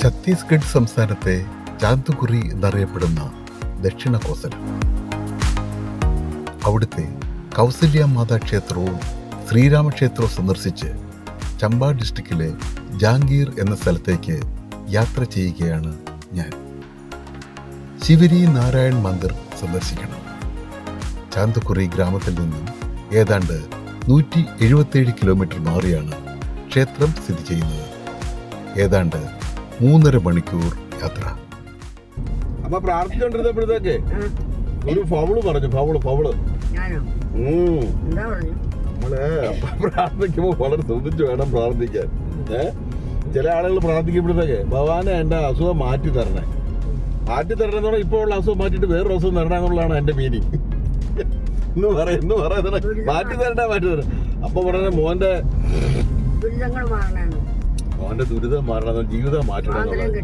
ഛത്തീസ്ഗഡ് സംസ്ഥാനത്തെ ചാന്തുകുറി എന്നറിയപ്പെടുന്ന ദക്ഷിണ കോസല. അവിടുത്തെ കൗസല്യ മാതാ ക്ഷേത്രവും ശ്രീരാമക്ഷേത്രവും സന്ദർശിച്ച് ചമ്പ ഡിസ്ട്രിക്റ്റിലെ ജാംഗീർ എന്ന സ്ഥലത്തേക്ക് യാത്ര ചെയ്യുകയാണ് ഞാൻ. ശിവരി നാരായൺ മന്ദിർ സന്ദർശിക്കണം. ചാന്തുകുറി ഗ്രാമത്തിൽ നിന്നും ഏതാണ്ട് 177 കിലോമീറ്റർ മാറിയാണ് ക്ഷേത്രം സ്ഥിതി ചെയ്യുന്നത്. ഏതാണ്ട് 3.5 മണിക്കൂർ യാത്ര. അപ്പൊ പ്രാർത്ഥിച്ചോണ്ടിരുന്നപ്പോഴത്തേക്ക് ഒരു ഫൗള് പറഞ്ഞു. ഫൗള് നമ്മള് പ്രാർത്ഥിക്കുമ്പോ വളരെ ശ്രദ്ധിച്ചു വേണം പ്രാർത്ഥിക്കാൻ. ചില ആളുകൾ പ്രാർത്ഥിക്കുമ്പോഴത്തേക്ക് ഭഗവാനെ എന്റെ അസുഖം മാറ്റി തരണേ എന്ന് പറഞ്ഞാൽ ഇപ്പോൾ ഉള്ള അസുഖം മാറ്റിട്ട് വേറൊരു അസുഖം തരണേ എന്നുള്ളതാണ് എന്റെ മീനിങ്. എന്ന് പറയുന്നത് മാറ്റി തരണ്ട. അപ്പൊ പറഞ്ഞ മോന്റെ ദുരിതം മാറണം, ജീവിതം മാറ്റണം എന്നുള്ളത്.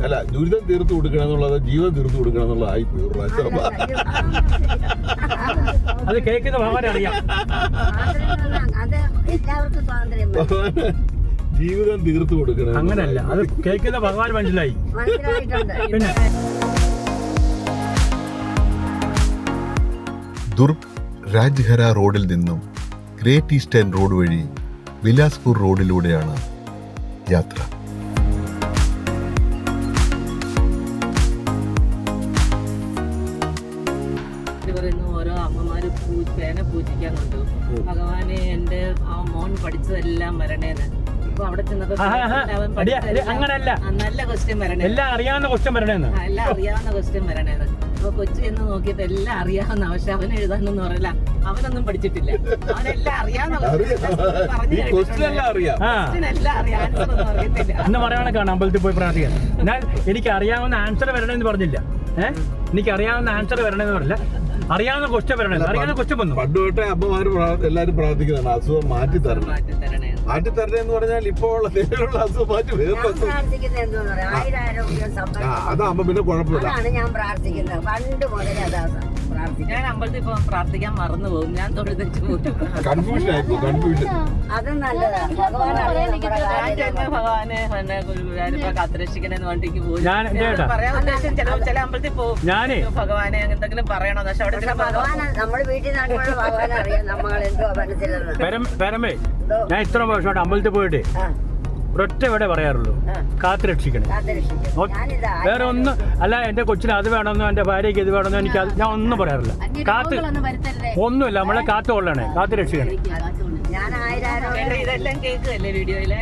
അല്ല, ദുരിതം തീർത്തു കൊടുക്കണം എന്നുള്ളത് ജീവിതം തീർത്തു കൊടുക്കണം എന്നുള്ളതായി അത് കേൾക്കുന്ന ഭഗവാൻ അറിയാം. ജീവിതം തീർത്തു കൊടുക്കണം. അങ്ങനല്ല, അത് കേൾക്കുന്ന ഭഗവാൻ മനസ്സിലായി. പിന്നെ ദുർഗ് രാജ്ഹര റോഡിൽ നിന്നും ഗ്രേറ്റ് ഈസ്റ്റേൺ റോഡ് വഴി ബിലാസ്പൂർ റോഡിലൂടെയാണ് യാത്ര. ഓരോ അമ്മമാര് പേന പൂജിക്കാനുണ്ട്. ഭഗവാനെ എന്റെ ആ മോൻ പഠിച്ചതെല്ലാം വരണേന്ന്. ഇപ്പൊ അവിടെ അങ്ങനല്ല, നല്ല ക്വസ്റ്റ്യൻ വരണേ, എല്ലാം അറിയാവുന്ന ക്വസ്റ്റ്യൻ വരണേന്ന്. എല്ലാം അറിയാവുന്ന ക്വസ്റ്റ്യൻ വരണേന്ന്. അപ്പൊ കൊച്ചു എന്ന് നോക്കിയപ്പോ എല്ലാം അറിയാവുന്ന, പക്ഷെ അവൻ എഴുതാനൊന്നും അറിയില്ല. അവനൊന്നും പഠിച്ചിട്ടില്ല. അവനെല്ലാം അറിയാവുന്ന എന്ന് പറയണ കാണാം അമ്പലത്തിൽ പോയി പ്രാർത്ഥിക്കാൻ. എന്നാൽ എനിക്ക് അറിയാവുന്ന ആൻസർ വരണമെന്ന് പറഞ്ഞില്ല. എനിക്ക് അറിയാവുന്ന ആൻസർ വരണമെന്ന് പറഞ്ഞില്ല, അറിയാവുന്ന ക്വസ്റ്റ്യൻ വരണേ. അറിയാവുന്ന ക്വസ്റ്റ്യൻ വന്നു. പണ്ട് തൊട്ടേ അമ്മമാര് എല്ലാരും പ്രാർത്ഥിക്കുന്നതാണ് അസുഖം മാറ്റി തരണം എന്ന് പറഞ്ഞാൽ ഇപ്പോൾ ഉള്ള നിലവിലുള്ള അസുഖം മാറ്റി വേറെ അതാകുമ്പോ പിന്നെ കുഴപ്പമില്ല. ഞാൻ അമ്പലത്തിൽ പോകാൻ പ്രാർത്ഥിക്കാൻ മറന്നു പോകും. ഞാൻ തൊഴുതെച്ച് പോകും. കൺഫ്യൂഷൻ ആയിപ്പോ. ഭഗവാനെ കാത്തുരക്ഷിക്കണെന്ന് വേണ്ടിക്ക് പോകും. ഞാൻ പറയാൻ ഉദ്ദേശം ചില അമ്പലത്തിൽ പോകും. ഞാനേ ഭഗവാനെ എന്തെങ്കിലും പറയണോ? പക്ഷെ അവിടെ നമ്മുടെ വീട്ടിൽ പരമേ, ഞാൻ ഇത്ര വർഷമായിട്ട് അമ്പലത്തിൽ പോയിട്ട് ഒരൊറ്റ ഇവിടെ പറയാറുള്ളൂ, കാത്തു രക്ഷിക്കണേ. വേറെ ഒന്നും അല്ല. എന്റെ കൊച്ചിന് അത് വേണമെന്നോ എന്റെ ഭാര്യയ്ക്ക് ഇത് വേണമെന്നോ എനിക്ക് ഞാൻ ഒന്നും പറയാറില്ല. കാത്ത് ഒന്നുമില്ല, നമ്മളെ കാത്തു കൊള്ളണേ, കാത്തു രക്ഷിക്കണേ. ഇതെല്ലാം കേൾക്കുകയല്ലേ വീഡിയോയിലെ?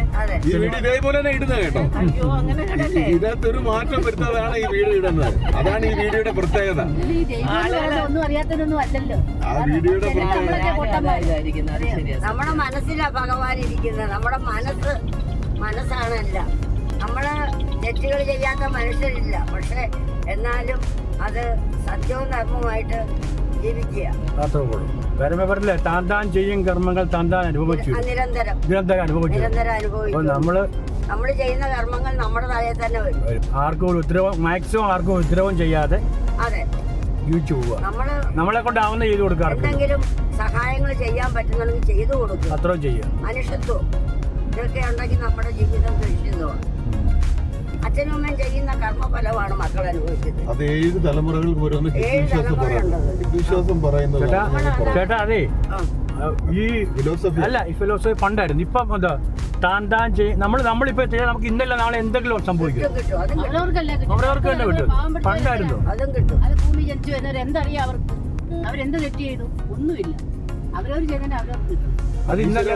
ഈ വീഡിയോ ഇതേപോലെ തന്നെ ഇടുന്നത് കേട്ടോ. ഇതിനകത്തൊരു മാറ്റം വരുന്നതാണ് ഈ വീഡിയോ ഇടുന്നത്. അതാണ് ഈ വീഡിയോയുടെ പ്രത്യേകത. ഒന്നും അറിയാത്തതൊന്നും അല്ലല്ലോ ആ വീഡിയോയുടെ നമ്മുടെ മനസ്സിലാ ഭഗവാൻ ഇരിക്കുന്നത്. നമ്മുടെ മനസ്സാണല്ല. നമ്മള് തെറ്റുകൾ ചെയ്യാത്ത മനുഷ്യരില്ല. പക്ഷെ എന്നാലും അത് സത്യവും ധർമ്മമായിട്ട് ജീവിക്കുക. പറഞ്ഞില്ലേ, താൻ ചെയ്യും കർമ്മങ്ങൾ താൻ അനുഭവിച്ചു, നിരന്തരം അനുഭവിച്ചു. നമ്മള് ചെയ്യുന്ന കർമ്മങ്ങൾ നമ്മുടെ തലയിൽ തന്നെ വരും. ആർക്കും മാക്സിമം ആർക്കും ഉപദ്രവം ചെയ്യാതെ അതെ ജീവിച്ചു പോവുക. നമ്മളെ കൊണ്ടാവുന്ന ചെയ്തു കൊടുക്കുക. എന്തെങ്കിലും സഹായങ്ങൾ ചെയ്യാൻ പറ്റുന്നുണ്ടെങ്കിൽ ചെയ്തു കൊടുക്കുക. അത്രയും ചെയ്യുക. മനുഷ്യത്വം ഇതൊക്കെ ഉണ്ടെങ്കിൽ നമ്മുടെ ജീവിതം സുരക്ഷിതമാണ്. അച്ഛനും അമ്മയും ചെയ്യുന്ന കർമ്മഫലമാണ് മക്കൾ അനുഭവിച്ചത്. അത് 7 തലമുറകൾക്ക് വരുന്ന വിശ്വാസം പറയുന്നത്. ചേട്ടാ, അതെ, ഈ ഫിലോസഫി അല്ല, ഈ ഫിലോസഫി പണ്ടായിരുന്നു. ഇപ്പം എന്താ താൻ ചെയ്യും. നമ്മളിപ്പോ ചെയ്യാൻ നമുക്ക് ഇന്നല്ല നാളെ എന്തെങ്കിലും സംഭവിക്കും. അവരവർക്ക് തന്നെ കിട്ടും. പണ്ടായിരുന്നു. അതും കിട്ടും. അത് ഭൂമി ജനിച്ചു എന്നവർ എന്തറിയാം? അവരെന്ത് തെറ്റ് ചെയ്തു? ഒന്നുമില്ല. അവരവർ ചെയ്തതിന് അവരവർക്ക് കിട്ടും. അത് ഇന്നലെ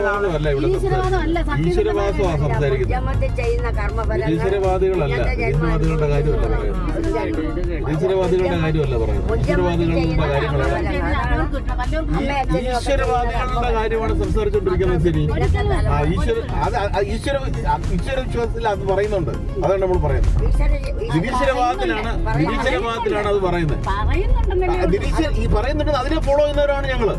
ഈശ്വരവാദമാണ് സംസാരിക്കുന്നത്. ഈശ്വരവാദികളുടെ കാര്യമല്ല പറയുന്നത്. ഈശ്വരവാദികളുടെ കാര്യമാണ് സംസാരിച്ചുകൊണ്ടിരിക്കുന്നത്. ശരി, ഈശ്വര വിശ്വാസത്തിൽ അത് പറയുന്നുണ്ട്. അതാണ് നമ്മൾ പറയുന്നത്. നിരീശ്വരവാദത്തിലാണ് അത് പറയുന്നത്. ഈ പറയുന്നുണ്ട്, അതിനെ ഫോളോ ചെയ്യുന്നവരാണ് ഞങ്ങള്.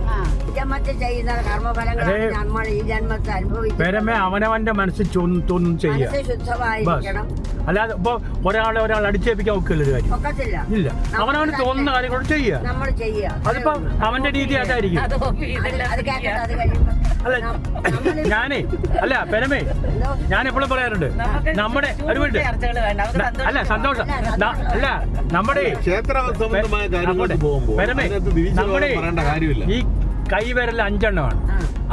മുഞ്ചമ്മത്ത് ചെയ്യുന്ന കർമ്മഫലങ്ങളാണ് നമ്മൾ ഈ ജന്മത്തെ അനുഭവിക്കുന്നത്. പേരമ്മേ അവനവന്റെ മനസ്സിൽ തോന്നും ചെയ്യുക. മനസ്സ് ശുദ്ധമായിരിക്കണം. അല്ലാതെ ഇപ്പൊ ഒരാൾ അടിച്ചേൽപ്പിക്കാൻ ഒക്കില്ല ഒരു കാര്യം. ഒക്കത്തില്ല. ഇല്ല, അവനവന് തോന്നുന്ന കാര്യങ്ങൾ ചെയ്യുക. നമ്മൾ ചെയ്യുക. അതിപ്പോ അവന്റെ രീതി അതായിരിക്കും. അത് ഹോബി ഇതെല്ലാം അത് കേൾക്കട്ടെ, അത് കഴിയുമ്പോ അല്ല ഞാനേ അല്ല പെരമേ ഞാൻ എപ്പോഴും പറയാറുണ്ട് നമ്മുടെ ഒരു മിനിറ്റ് ചർച്ചകൾ വേണ്ട, അവർക്ക് അല്ല സന്തോഷം അല്ല നമ്മുടെ ക്ഷേത്ര സംബന്ധമായ കാര്യങ്ങൾക്ക് പോകുമ്പോൾ പെരമേ അതിനകത്ത് തിരിച്ചു നമ്മുടെ പറയേണ്ട കാര്യമില്ല. ഈ കൈവിരൽ 5 എണ്ണമാണ്.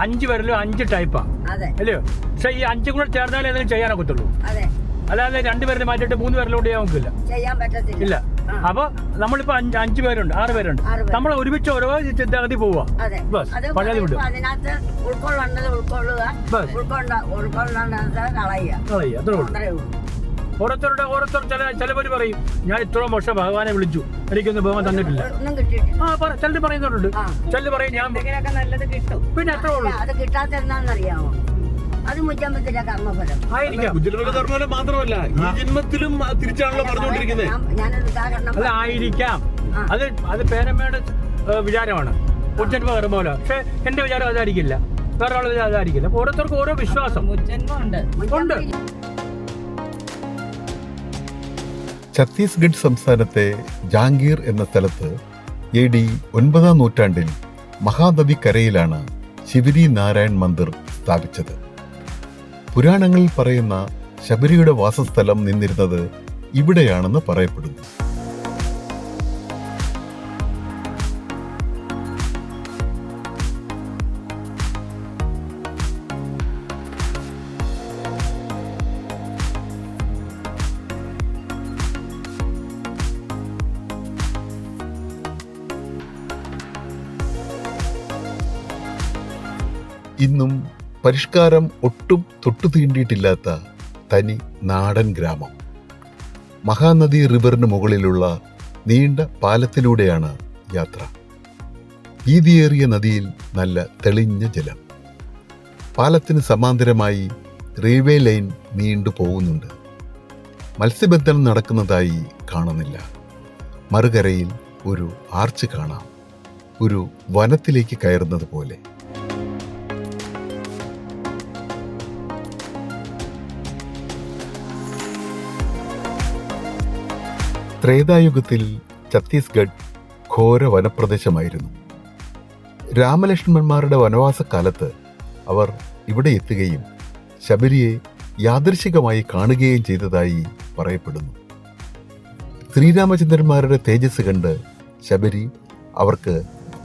5 വിരലും 5 ടൈപ്പാ അതെ അല്ലയോ? പക്ഷെ ഈ 5 കൂടെ ചേർന്നാലേ എന്തെങ്കിലും ചെയ്യാനൊക്കത്തുള്ളൂ. അതെ, അല്ലാതെ 2 വിരൽ മാറ്റിയിട്ട് 3 വിരലോട്ട് ചെയ്യാൻ നോക്കില്ല. ചെയ്യാൻ പറ്റത്തില്ല. ഇല്ല. അപ്പൊ നമ്മളിപ്പോ 5 പേരുണ്ട്, 6 പേരുണ്ട്. നമ്മൾ ഒരുമിച്ച് ഓരോ ചിന്താഗതി പോവാ. അതെ, ബസ് അത് പഴയത് വിടും. അതിനകത്ത് ഉൾക്കൊള്ളേണ്ടത് ഉൾക്കൊള്ളുക, ബസ് ഉൾക്കൊള്ളേണ്ടത് കളയുക. കളയുക, അത്രേ ഉള്ളൂ. അത്രേ ഉള്ളൂ. ഓരോരുത്തർ ചിലവര് പറയും ഞാൻ ഇത്രയും വർഷം ഭഗവാനെ വിളിച്ചു എനിക്കൊന്നും ഭഗവാൻ തന്നിട്ടില്ല. ഒന്നും കിട്ടിയിട്ടില്ല. ചിലര് പറയുന്നുണ്ട്. ചിലര് പറയും ഞാൻ എന്തെങ്കിലുമൊക്കെ നല്ലത് കിട്ടും. പിന്നെ അത്രേ ഉള്ളൂ. അത് കിട്ടാത്ത എന്താണെന്നറിയാമോ? അത് മുഞ്ചമ്പത്തിന്റെ കർമ്മഫലം ആയിരിക്കാം. ഉജ്ജ്വലരുടെ കർമ്മഫലം മാത്രമല്ല ഈ ജന്മത്തിലും തിരിച്ചാണല്ലോ പറഞ്ഞുകൊണ്ടിരിക്കുന്നത്. ഞാനൊരു ഉദാഹരണം അല്ല ആയിരിക്കാം. അത് പേരമ്മയുടെ വിചാരമാണ്. ഉജ്ജന്മ കർമ്മമല്ല. പക്ഷെ എന്റെ വിചാരം അതായിരിക്കില്ല, വേറെ ആളുടെ വിചാരം അതായിരിക്കില്ല. ഓരോരുത്തർക്കും ഓരോ വിശ്വാസം മുജ്ജന്മം ഉണ്ട്. ഛത്തീസ്ഗഡ് സംസ്ഥാനത്തെ ജാംഗീർ എന്ന സ്ഥലത്ത് AD 9-ാം നൂറ്റാണ്ടിൽ മഹാനദിക്കരയിലാണ് ശിവരി നാരായൺ മന്ദിർ സ്ഥാപിച്ചത്. പുരാണങ്ങളിൽ പറയുന്ന ശബരിയുടെ വാസസ്ഥലം നിന്നിരുന്നത് ഇവിടെയാണെന്ന് പറയപ്പെടുന്നു. ഇന്നും പരിഷ്കാരം ഒട്ടും തൊട്ടു തീണ്ടിയിട്ടില്ലാത്ത തനി നാടൻ ഗ്രാമം. മഹാനദി റിവറിന് മുകളിലുള്ള നീണ്ട പാലത്തിലൂടെയാണ് യാത്ര. വീതിയേറിയ നദിയിൽ നല്ല തെളിഞ്ഞ ജലം. പാലത്തിന് സമാന്തരമായി റെയിൽവേ ലൈൻ നീണ്ടു പോകുന്നുണ്ട്. മത്സ്യബന്ധനം നടക്കുന്നതായി കാണുന്നില്ല. മറുകരയിൽ ഒരു ആർച്ച് കാണാം, ഒരു വനത്തിലേക്ക് കയറുന്നത് പോലെ. ത്രേതായുഗത്തിൽ ഛത്തീസ്ഗഡ് ഘോര വനപ്രദേശമായിരുന്നു. രാമലക്ഷ്മണന്മാരുടെ വനവാസക്കാലത്ത് അവർ ഇവിടെ എത്തുകയും ശബരിയെ യാദൃശികമായി കാണുകയും ചെയ്തതായി പറയപ്പെടുന്നു. ശ്രീരാമചന്ദ്രന്മാരുടെ തേജസ് കണ്ട് ശബരി അവർക്ക്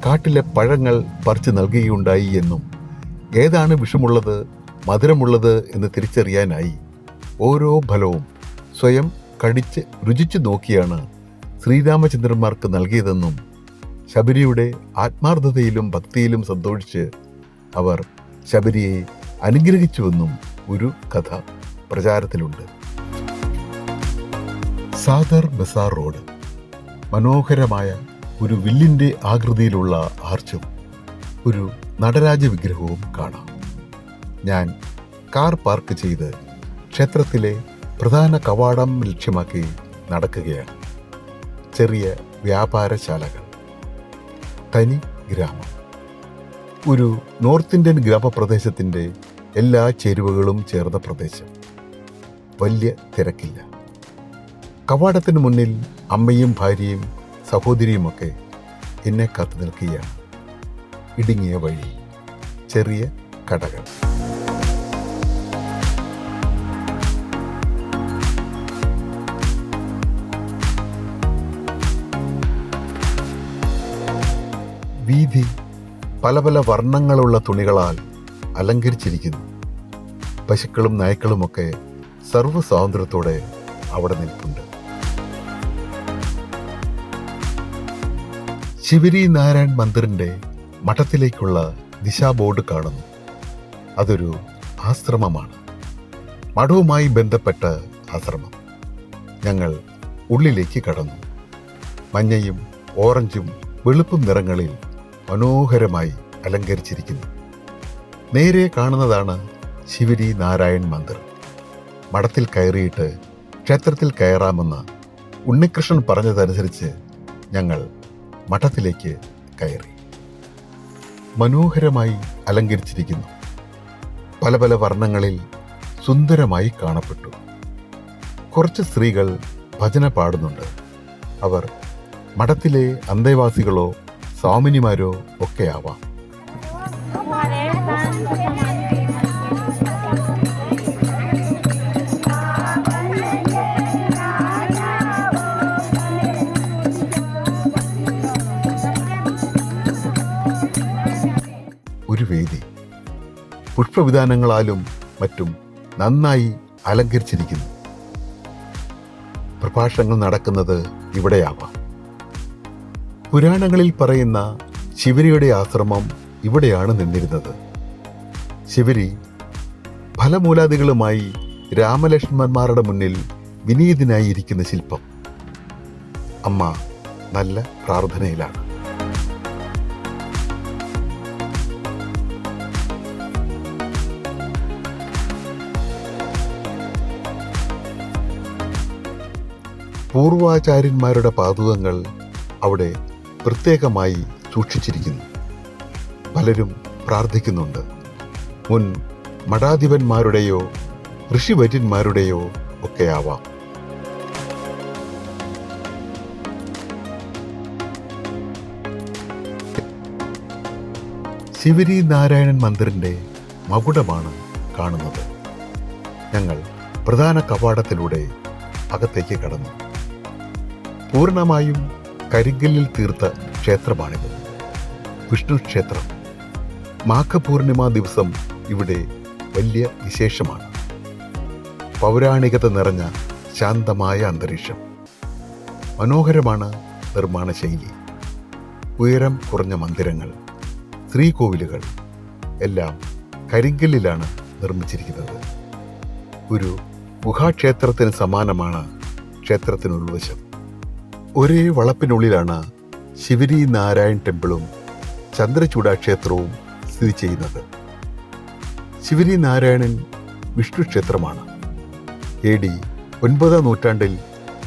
കാട്ടിലെ പഴങ്ങൾ പറിച്ചു നൽകുകയുണ്ടായി എന്നും ഏതാണ് വിഷമുള്ളത് മധുരമുള്ളത് എന്ന് തിരിച്ചറിയാനായി ഓരോ ഫലവും സ്വയം കടിച്ച് രുചിച്ചു നോക്കിയാണ് ശ്രീരാമചന്ദ്രന്മാർക്ക് നൽകിയതെന്നും ശബരിയുടെ ആത്മാർത്ഥതയിലും ഭക്തിയിലും സന്തോഷിച്ച് അവർ ശബരിയെ അനുഗ്രഹിച്ചുവെന്നും ഒരു കഥ പ്രചാരത്തിലുണ്ട്. സാദർ ബസാർ റോഡ് മനോഹരമായ ഒരു വില്ലിൻ്റെ ആകൃതിയിലുള്ള ആർച്ചും ഒരു നടരാജ വിഗ്രഹവും കാണാം. ഞാൻ കാർ പാർക്ക് ചെയ്ത് ക്ഷേത്രത്തിലെ പ്രധാന കവാടം ലക്ഷ്യമാക്കി നടക്കുകയാണ്. ചെറിയ വ്യാപാരശാലകൾ, തനി ഗ്രാമം, ഒരു നോർത്ത് ഇന്ത്യൻ ഗ്രാമപ്രദേശത്തിൻ്റെ എല്ലാ ചേരുവകളും ചേർന്ന പ്രദേശം. വലിയ തിരക്കില്ല. കവാടത്തിന് മുന്നിൽ അമ്മയും ഭാര്യയും സഹോദരിയുമൊക്കെ എന്നെ കാത്തു നിൽക്കുകയാണ്. ഇടുങ്ങിയ വഴി, ചെറിയ കടകൾ. വീഥി പല പല വർണ്ണങ്ങളുള്ള തുണികളാൽ അലങ്കരിച്ചിരിക്കുന്നു. പശുക്കളും നായ്ക്കളുമൊക്കെ സർവ്വ സ്വാതന്ത്ര്യത്തോടെ അവിടെ നിൽപ്പുണ്ട്. ശിവരി നാരായൺ മന്ദിറിന്റെ മഠത്തിലേക്കുള്ള ദിശാ ബോർഡ് കാണുന്നു. അതൊരു ആശ്രമമാണ്. മഠവുമായി ബന്ധപ്പെട്ട ആശ്രമം. ഞങ്ങൾ ഉള്ളിലേക്ക് കടന്നു. മഞ്ഞയും ഓറഞ്ചും വെളുപ്പും നിറങ്ങളിൽ മനോഹരമായി അലങ്കരിച്ചിരിക്കുന്നു. നേരെ കാണുന്നതാണ് ശിവരി നാരായൺ മന്ദിർ. മഠത്തിൽ കയറിയിട്ട് ക്ഷേത്രത്തിൽ കയറാമെന്ന് ഉണ്ണികൃഷ്ണൻ പറഞ്ഞതനുസരിച്ച് ഞങ്ങൾ മഠത്തിലേക്ക് കയറി. മനോഹരമായി അലങ്കരിച്ചിരിക്കുന്നു. പല പല വർണ്ണങ്ങളിൽ സുന്ദരമായി കാണപ്പെട്ടു. കുറച്ച് സ്ത്രീകൾ ഭജന പാടുന്നുണ്ട്. അവർ മഠത്തിലെ അന്തേവാസികളോ സ്വാമിനിമാരോ ഒക്കെ ആവാം. ഒരു വേദി പുഷ്പവിധാനങ്ങളാലും മറ്റും നന്നായി അലങ്കരിച്ചിരിക്കുന്നു. പ്രഭാഷണങ്ങൾ നടക്കുന്നത് ഇവിടെയാവാം. പുരാണങ്ങളിൽ പറയുന്ന ശിവരിയുടെ ആശ്രമം ഇവിടെയാണ് നിന്നിരുന്നത്. ശിവരി ഫലമൂലാദികളുമായി രാമലക്ഷ്മണന്മാരുടെ മുന്നിൽ വിനീതനായി ഇരിക്കുന്ന ശില്പം. അമ്മ നല്ല പ്രാർത്ഥനയിലാണ്. പൂർവാചാര്യന്മാരുടെ പാദുകങ്ങൾ അവിടെ പ്രത്യേകമായി സൂക്ഷിച്ചിരിക്കുന്നു. പലരും പ്രാർത്ഥിക്കുന്നുണ്ട്. മുൻ മഠാധിപന്മാരുടെയോ ഋഷിവര്യന്മാരുടെയോ ഒക്കെയാവാം. ശിവരി നാരായണൻ മന്ദിറിന്റെ മകുടമാണ് കാണുന്നത്. ഞങ്ങൾ പ്രധാന കവാടത്തിലൂടെ അകത്തേക്ക് കടന്നു. പൂർണ്ണമായും കരിങ്കല്ലിൽ തീർത്ത ക്ഷേത്രമാണിത്. വിഷ്ണു ക്ഷേത്രം. മാഘപൂർണിമ ദിവസം ഇവിടെ വലിയ വിശേഷമാണ്. പൗരാണികത നിറഞ്ഞ ശാന്തമായ അന്തരീക്ഷം. മനോഹരമാണ് നിർമ്മാണ ശൈലി. ഉയരം കുറഞ്ഞ മന്ദിരങ്ങൾ, ശ്രീകോവിലുകൾ എല്ലാം കരിങ്കല്ലിലാണ് നിർമ്മിച്ചിരിക്കുന്നത്. ഒരു ഗുഹാക്ഷേത്രത്തിന് സമാനമാണ് ക്ഷേത്രത്തിനുൾവശം. ഒരേ വളപ്പിനുള്ളിലാണ് ശിവരി നാരായൺ ടെമ്പിളും ചന്ദ്രചൂഡ ക്ഷേത്രവും സ്ഥിതി ചെയ്യുന്നത്. ശിവരി നാരായണൻ വിഷ്ണു ക്ഷേത്രമാണ്. AD 9ാം നൂറ്റാണ്ടിൽ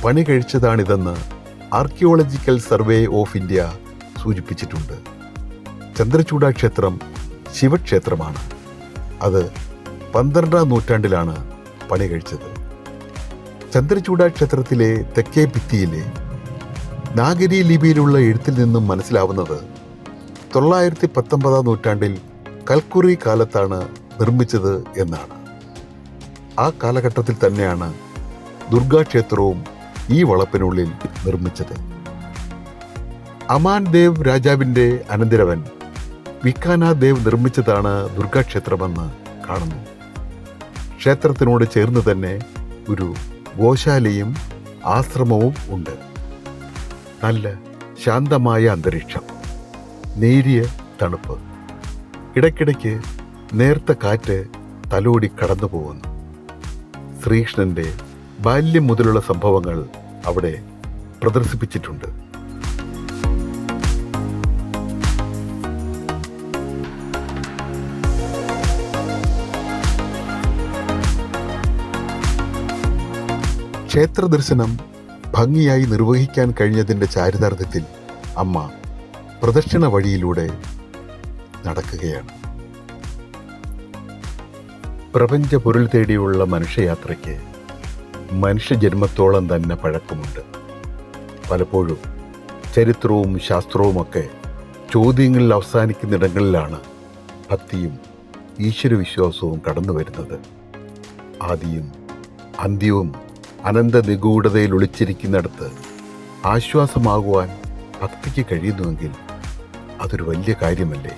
പണി കഴിച്ചതാണിതെന്ന് ആർക്കിയോളജിക്കൽ സർവേ ഓഫ് ഇന്ത്യ സൂചിപ്പിച്ചിട്ടുണ്ട്. ചന്ദ്രചൂഡ ക്ഷേത്രം ശിവക്ഷേത്രമാണ്. അത് 12ാം നൂറ്റാണ്ടിലാണ് പണി കഴിച്ചത്. ചന്ദ്രചൂഡ ക്ഷേത്രത്തിലെ തെക്കേ ഭിത്തിയിലെ നാഗരി ലിപിയിലുള്ള എഴുത്തിൽ നിന്നും മനസ്സിലാവുന്നത് 919ാം നൂറ്റാണ്ടിൽ കൽക്കുറി കാലത്താണ് നിർമ്മിച്ചത് എന്നാണ്. ആ കാലഘട്ടത്തിൽ തന്നെയാണ് ദുർഗാക്ഷേത്രവും ഈ വളപ്പിനുള്ളിൽ നിർമ്മിച്ചത്. അമാൻ ദേവ് രാജാവിൻ്റെ അനന്തരവൻ വിക്കാന ദേവ് നിർമ്മിച്ചതാണ് ദുർഗാക്ഷേത്രമെന്ന് കാണുന്നു. ക്ഷേത്രത്തിനോട് ചേർന്ന് തന്നെ ഒരു ഗോശാലയും ആശ്രമവും ഉണ്ട്. നല്ല ശാന്തമായ അന്തരീക്ഷം, നേരിയ തണുപ്പ്. ഇടയ്ക്കിടയ്ക്ക് നേർത്ത കാറ്റ് തലോടി കടന്നു പോകുന്നു. ശ്രീകൃഷ്ണന്റെ ബാല്യം മുതലുള്ള സംഭവങ്ങൾ അവിടെ പ്രദർശിപ്പിച്ചിട്ടുണ്ട്. ക്ഷേത്ര ദർശനം ഭംഗിയായി നിർവഹിക്കാൻ കഴിഞ്ഞതിൻ്റെ ചാരിതാർത്ഥ്യത്തിൽ അമ്മ പ്രദക്ഷിണ വഴിയിലൂടെ നടക്കുകയാണ്. പ്രപഞ്ച പൊരുൾ തേടിയുള്ള മനുഷ്യയാത്രയ്ക്ക് മനുഷ്യജന്മത്തോളം തന്നെ പഴക്കമുണ്ട്. പലപ്പോഴും ചരിത്രവും ശാസ്ത്രവുമൊക്കെ ചോദ്യങ്ങളിൽ അവസാനിക്കുന്നിടങ്ങളിലാണ് ഭക്തിയും ഈശ്വരവിശ്വാസവും കടന്നു വരുന്നത്. ആദിയും അന്ത്യവും അനന്ത നിഗൂഢതയിൽ ഒളിച്ചിരിക്കുന്നിടത്ത് ആശ്വാസമാകുവാൻ ഭക്തിക്ക് കഴിയുന്നുവെങ്കിൽ അതൊരു വലിയ കാര്യമല്ലേ?